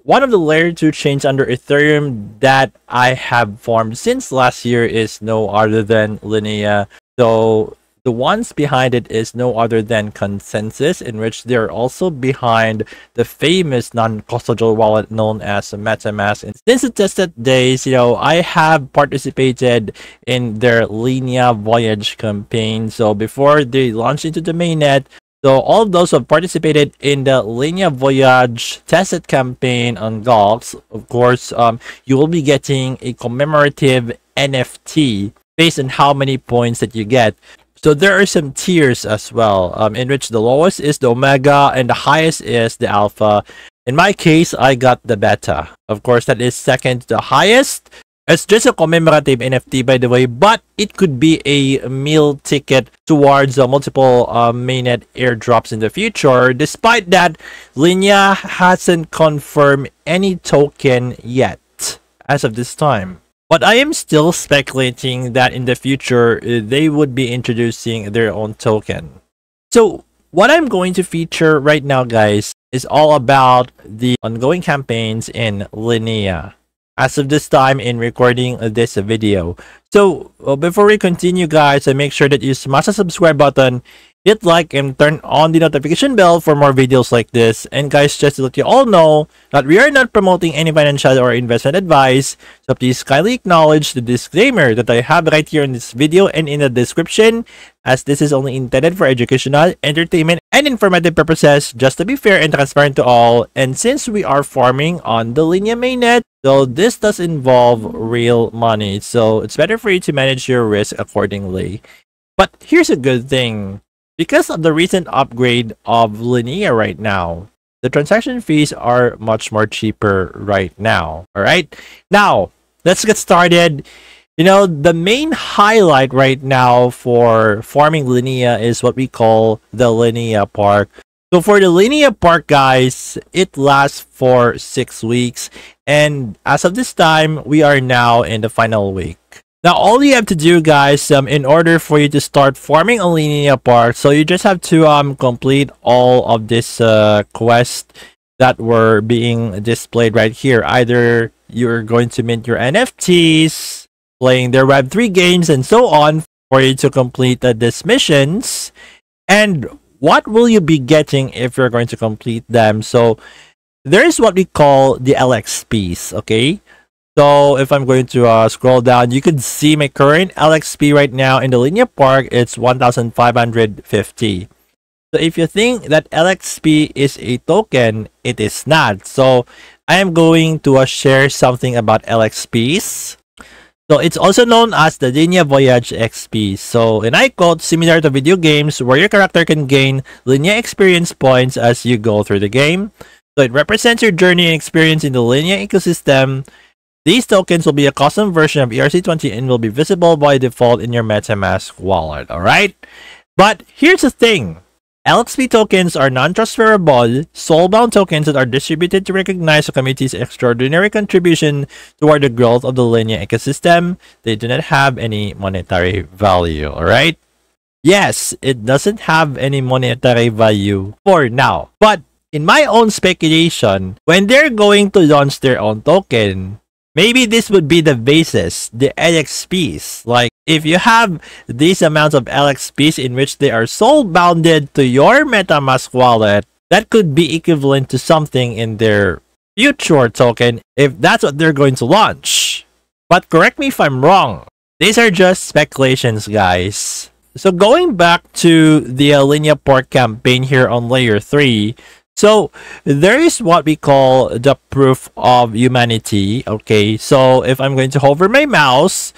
one of the layer 2 chains under Ethereum that I have formed since last year is no other than Linea. So the ones behind it is no other than Consensus, in which they're also behind the famous non-custodial wallet known as MetaMask. And since the tested days, I have participated in their Linea Voyage campaign. So before they launched into the mainnet, so all of those who have participated in the Linea Voyage tested campaign on Gox, of course, you will be getting a commemorative NFT based on how many points that you get. So there are some tiers as well, in which the lowest is the Omega and the highest is the Alpha. In my case, I got the Beta. Of course, that is second to the highest. It's just a commemorative NFT, by the way, but it could be a meal ticket towards multiple mainnet airdrops in the future. Despite that, Linea hasn't confirmed any token yet as of this time. But I am still speculating that in the future, they would be introducing their own token. So what I'm going to feature right now, guys, is all about the ongoing campaigns in Linea as of this time in recording this video. So before we continue, guys, make sure that you smash the subscribe button, hit like, and turn on the notification bell for more videos like this. And guys, just to let you all know that we are not promoting any financial or investment advice, so please kindly acknowledge the disclaimer that I have right here in this video and in the description, as this is only intended for educational, entertainment, and informative purposes, just to be fair and transparent to all. And since we are farming on the Linea mainnet, so this does involve real money, so it's better for you to manage your risk accordingly. But here's a good thing. Because of the recent upgrade of Linea right now, the transaction fees are much more cheaper right now. All right, now let's get started. The main highlight right now for farming Linea is what we call the Linea Park. So for the Linea Park, guys, it lasts for 6 weeks, and as of this time, we are now in the final week. Now, all you have to do, guys, in order for you to start farming a Linea Park, so you just have to complete all of this quests that were being displayed right here. Either you're going to mint your NFTs, playing their Web3 games, and so on, for you to complete these missions. And what will you be getting if you're going to complete them? So there's what we call the LXPs, okay? So if I'm going to scroll down, you can see my current LXP right now in the Linea Park. It's 1,550. So if you think that LXP is a token, it is not. So I am going to share something about LXPs. So it's also known as the Linea Voyage XP. So, and I quote, similar to video games where your character can gain Linea experience points as you go through the game. So it represents your journey and experience in the Linea ecosystem. These tokens will be a custom version of ERC20 and will be visible by default in your MetaMask wallet, alright? But here's the thing. LXP tokens are non-transferable, soul-bound tokens that are distributed to recognize the community's extraordinary contribution toward the growth of the Linea ecosystem. They do not have any monetary value, alright? Yes, it doesn't have any monetary value for now. But in my own speculation, when they're going to launch their own token, maybe this would be the basis, the LXPs. Like, if you have these amounts of LXPs in which they are soul bounded to your MetaMask wallet, that could be equivalent to something in their future token if that's what they're going to launch. But correct me if I'm wrong. These are just speculations, guys. So going back to the Linea Park campaign here on layer 3, so there is what we call the proof of humanity. Okay, so if I'm going to hover my mouse,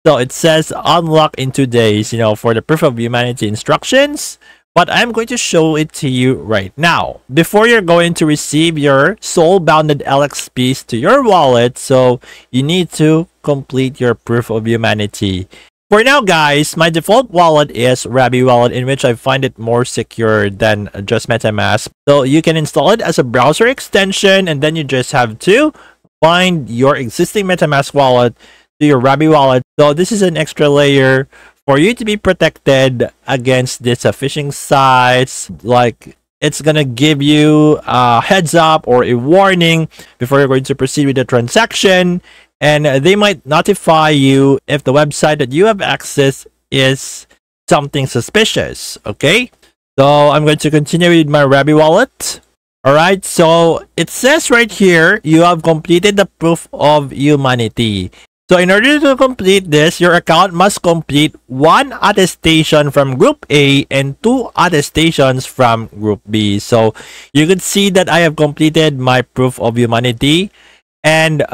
so it says unlock in 2 days, for the proof of humanity instructions. But I'm going to show it to you right now. Before you're going to receive your soul-bounded LXPs to your wallet, so you need to complete your proof of humanity. For now, guys, my default wallet is Rabby Wallet, in which I find it more secure than just MetaMask. So you can install it as a browser extension, and then you just have to bind your existing MetaMask wallet to your Rabby Wallet. So this is an extra layer for you to be protected against these phishing sites. Like, it's gonna give you a heads up or a warning before you're going to proceed with the transaction, and they might notify you if the website that you have access is something suspicious. Okay, so I'm going to continue with my Rabi wallet. All right, so it says right here you have completed the proof of humanity. So in order to complete this, your account must complete 1 attestation from Group A and 2 attestations from Group B. So you could see that I have completed my proof of humanity. And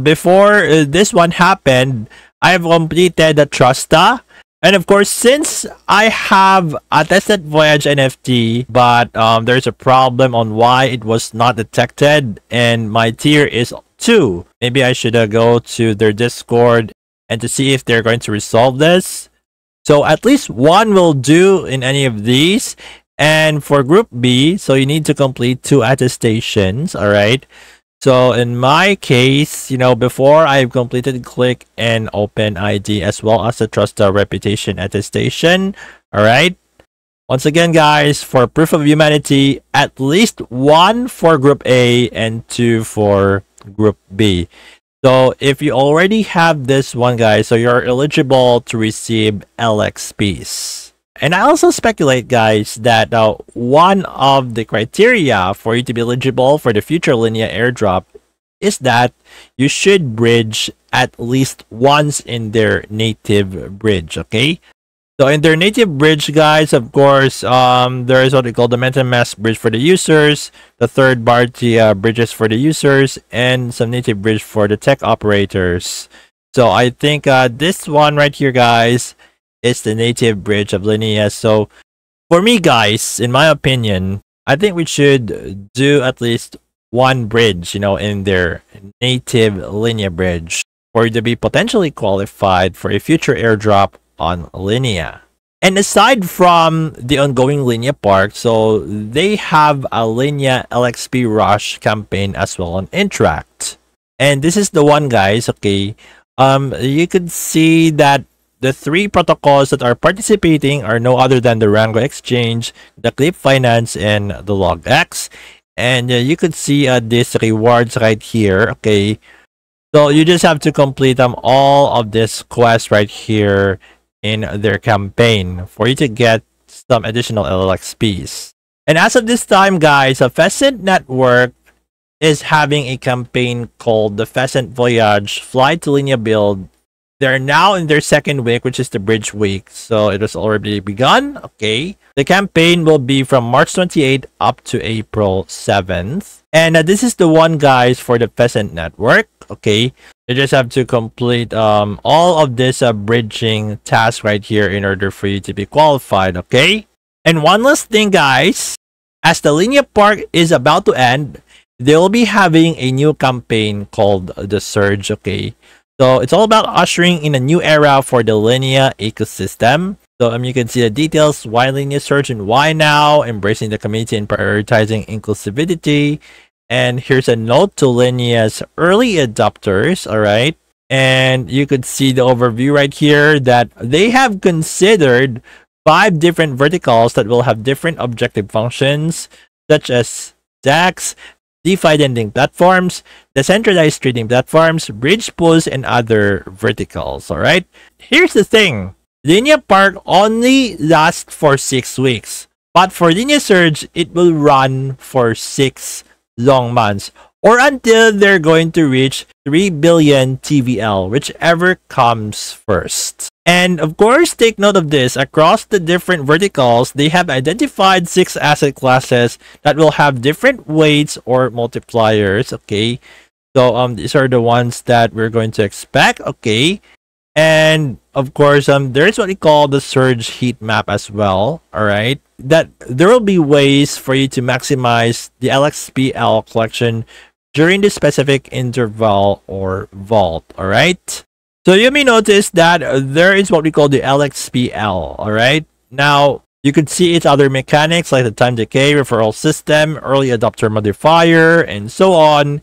before this one happened, I have completed the Trusta. And of course, since I have attested Voyage NFT, but there's a problem on why it was not detected, and my tier is 2. Maybe I should go to their Discord and to see if they're going to resolve this. So at least 1 will do in any of these. And for Group B, so you need to complete 2 attestations. All right. So in my case, you know, before I've completed Click and Open ID as well as the Trust Reputation attestation. All right. Once again, guys, for proof of humanity, at least 1 for Group A and 2 for Group B. So if you already have this one, guys, so you're eligible to receive LXPs. And I also speculate, guys, that one of the criteria for you to be eligible for the future Linea airdrop is that you should bridge at least once in their native bridge, okay? So in their native bridge, guys, of course, there is what we call the MetaMask bridge for the users, the third-party bridges for the users, and some native bridge for the tech operators. So I think this one right here, guys, is the native bridge of Linea. So for me, guys, in my opinion, I think we should do at least 1 bridge, you know, in their native Linea bridge for you to be potentially qualified for a future airdrop on Linea. And aside from the ongoing Linea Park, so they have a Linea LXP Rush campaign as well on Interact. And this is the one, guys, okay. You could see that the 3 protocols that are participating are no other than the Rango Exchange, the Clip Finance, and the LogX. And you could see these rewards right here, okay. So you just have to complete all of this quest right here in their campaign for you to get some additional LXPs. And as of this time, guys, a Pheasant Network is having a campaign called the Pheasant Voyage Fly to Linea Build. They're now in their 2nd week, which is the bridge week. So it has already begun. Okay. The campaign will be from March 28th up to April 7th. And this is the one, guys, for the Pheasant Network. Okay. You just have to complete all of this bridging task right here in order for you to be qualified. Okay. And one last thing, guys. As the Linea Park is about to end, they will be having a new campaign called the Surge. Okay. So it's all about ushering in a new era for the Linea ecosystem. So you can see the details, why Linea Surge and why now, embracing the community and prioritizing inclusivity. And here's a note to Linea's early adopters, all right? And you could see the overview right here that they have considered 5 different verticals that will have different objective functions, such as DAX, DeFi lending platforms, decentralized trading platforms, bridge pools, and other verticals. All right. Here's the thing: Linea Park only lasts for 6 weeks, but for Linea Surge, it will run for 6 long months, or until they're going to reach 3 billion TVL, whichever comes first. And of course, take note of this. Across the different verticals, they have identified 6 asset classes that will have different weights or multipliers. Okay, so these are the ones that we're going to expect. Okay, and of course, there's what we call the Surge heat map as well. All right, that there will be ways for you to maximize the LXPL collection during the specific interval or vault. All right. So you may notice that there is what we call the LXPL, all right? Now, you could see its other mechanics like the time decay, referral system, early adopter modifier, and so on.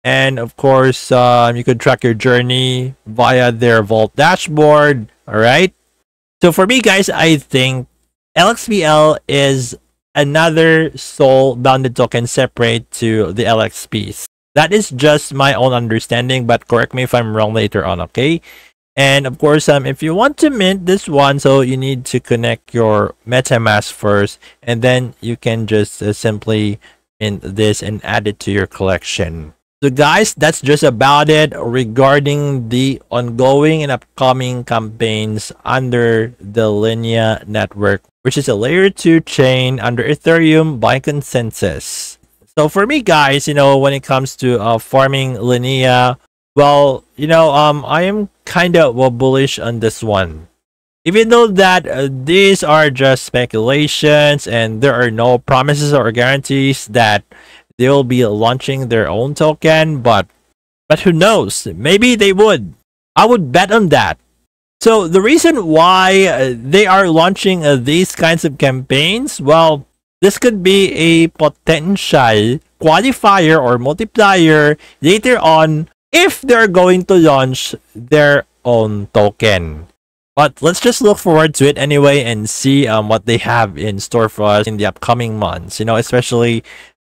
And of course, you could track your journey via their Vault dashboard, all right? So for me, guys, I think LXPL is another Sol bounded token separate to the LXPs. That is just my own understanding, but correct me if I'm wrong later on, okay? And of course, if you want to mint this one, so you need to connect your MetaMask first, and then you can just simply mint this and add it to your collection. So guys, that's just about it regarding the ongoing and upcoming campaigns under the Linea network, which is a layer 2 chain under Ethereum by consensus. So for me guys, when it comes to farming Linea, well, I am kind of bullish on this one. Even though that these are just speculations and there are no promises or guarantees that they will be launching their own token, but who knows? Maybe they would. I would bet on that. So the reason why they are launching these kinds of campaigns, well, this could be a potential qualifier or multiplier later on if they're going to launch their own token. But let's just look forward to it anyway and see what they have in store for us in the upcoming months. Especially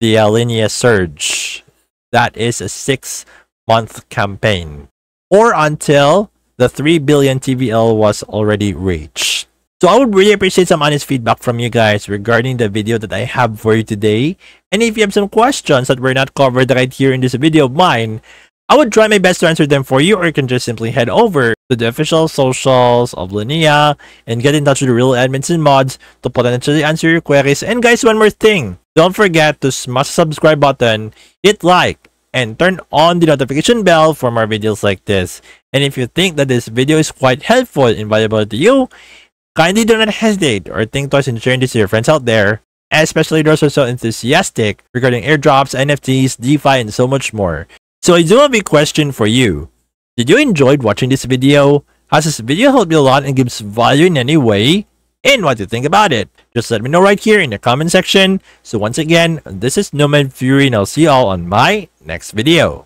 the Linea Surge. That is a 6-month campaign, or until the 3 billion TVL was already reached. So I would really appreciate some honest feedback from you guys regarding the video that I have for you today. And if you have some questions that were not covered right here in this video of mine, I would try my best to answer them for you, or you can just simply head over to the official socials of Linea and get in touch with the real admins and mods to potentially answer your queries. And guys, one more thing. Don't forget to smash the subscribe button, hit like, and turn on the notification bell for more videos like this. And if you think that this video is quite helpful and valuable to you, kindly do not hesitate or think twice in sharing this to your friends out there, especially those who are so enthusiastic regarding airdrops, NFTs, DeFi, and so much more. So I do have a question for you. Did you enjoy watching this video? Has this video helped you a lot and gives value in any way? And what do you think about it? Just let me know right here in the comment section. So once again, this is Nomad Fury and I'll see you all on my next video.